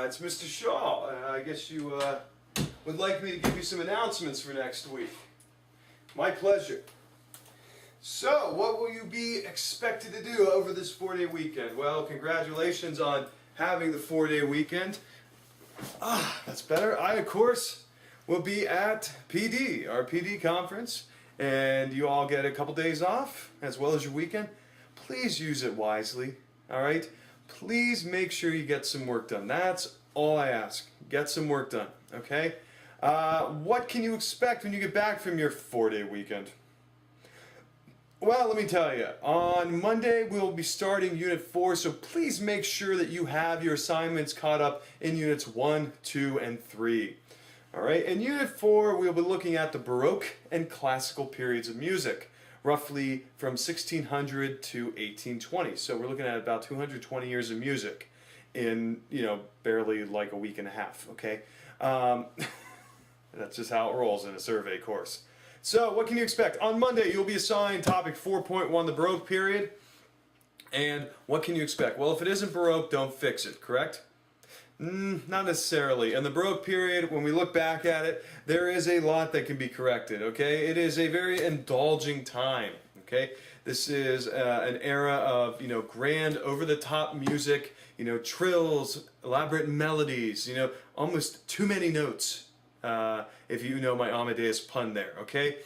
It's Mr. Shaw. I guess you would like me to give you some announcements for next week. My pleasure. So, what will you be expected to do over this 4-day weekend? Well, congratulations on having the 4-day weekend. That's better. I, of course, will be at PD, our PD conference, and you all get a couple days off as well as your weekend. Please use it wisely, all right? Please make sure you get some work done. That's all I ask. Get some work done, okay? What can you expect when you get back from your 4-day weekend? Well, let me tell you, on Monday we'll be starting Unit 4, so please make sure that you have your assignments caught up in Units 1, 2, and 3. Alright, in Unit 4 we'll be looking at the Baroque and Classical periods of music, roughly from 1600 to 1820. So we're looking at about 220 years of music in, barely like a week and a half, okay? That's just how it rolls in a survey course. So, what can you expect? On Monday, you'll be assigned topic 4.1, the Baroque period. And what can you expect? Well, if it isn't Baroque, don't fix it, correct? Not necessarily. In the Baroque period, when we look back at it, there is a lot that can be corrected, okay? It is a very indulging time, okay? This is an era of, grand, over-the-top music, trills, elaborate melodies, almost too many notes. If you know my Amadeus pun there, okay?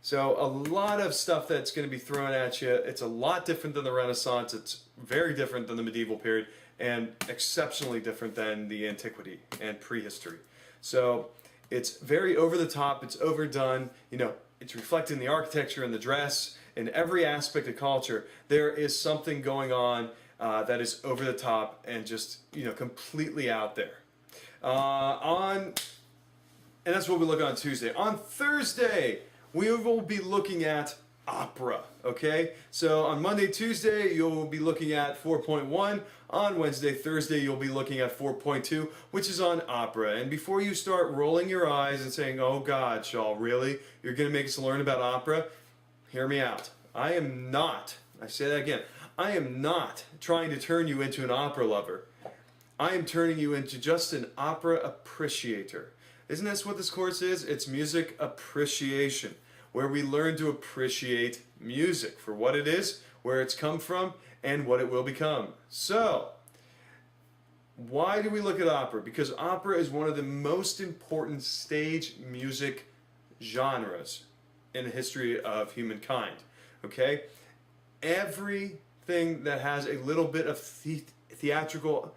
So a lot of stuff that's going to be thrown at you. It's a lot different than the Renaissance. It's very different than the medieval period, and exceptionally different than the antiquity and prehistory. So it's very over the top. It's overdone. It's reflected in the architecture and the dress, in every aspect of culture. There is something going on that is over the top and just completely out there. And that's what we look at on Tuesday. On Thursday, we will be looking at opera, okay? So on Monday, Tuesday, you'll be looking at 4.1. On Wednesday, Thursday, you'll be looking at 4.2, which is on opera. And before you start rolling your eyes and saying, oh God, Shaw, really? You're going to make us learn about opera? Hear me out. I am not, I say that again, I am not trying to turn you into an opera lover. I am turning you into just an opera appreciator. Isn't this what this course is? It's music appreciation, where we learn to appreciate music for what it is, where it's come from, and what it will become. So, why do we look at opera? Because opera is one of the most important stage music genres in the history of humankind. Okay? Everything that has a little bit of theatricalness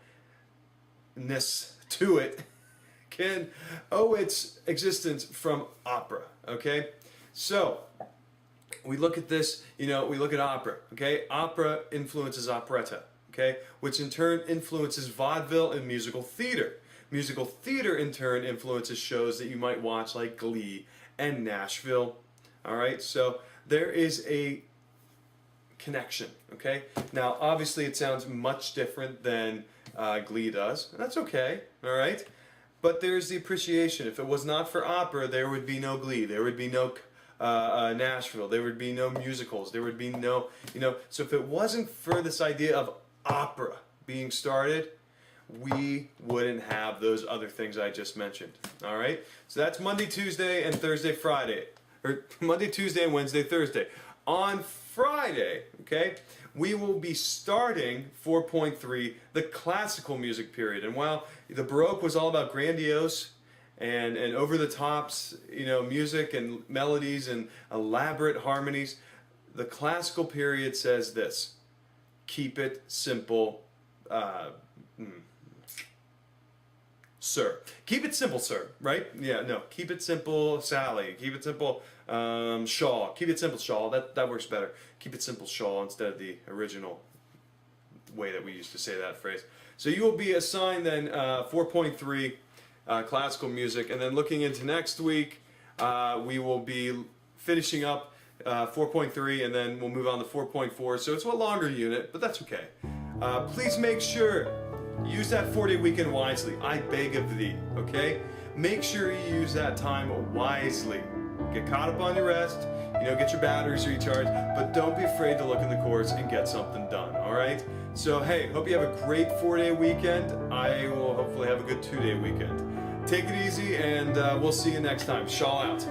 to it can owe its existence from opera, okay? So, we look at this, we look at opera, okay? Opera influences operetta, okay? Which in turn influences vaudeville and musical theater. Musical theater in turn influences shows that you might watch like Glee and Nashville, all right? So, there is a connection, okay? Now, obviously it sounds much different than Glee does, and that's okay, all right? But there's the appreciation. If it was not for opera, there would be no Glee. There would be no Nashville. There would be no musicals. There would be no, So if it wasn't for this idea of opera being started, we wouldn't have those other things I just mentioned. All right? So that's Monday, Tuesday, and Thursday, Friday. Or Monday, Tuesday, and Wednesday, Thursday. On Friday, okay, we will be starting 4.3, the classical music period. And while the Baroque was all about grandiose and over-the-tops, music and melodies and elaborate harmonies, the classical period says this: keep it simple, sir. Keep it simple, sir, right? Yeah, no, keep it simple, Sally. Keep it simple, Shaw. Keep it simple, Shaw. That works better. Keep it simple, Shaw, instead of the original way that we used to say that phrase. So you will be assigned then 4.3 classical music, and then looking into next week, we will be finishing up 4.3, and then we'll move on to 4.4. So it's a longer unit, but that's okay. Please make sure use that 4-day weekend wisely. I beg of thee, okay? Make sure you use that time wisely. Get caught up on your rest, get your batteries recharged, but don't be afraid to look in the course and get something done, All right. So hey, hope you have a great 4-day weekend. I will hopefully have a good 2-day weekend. Take it easy, and we'll see you next time. Shaw out.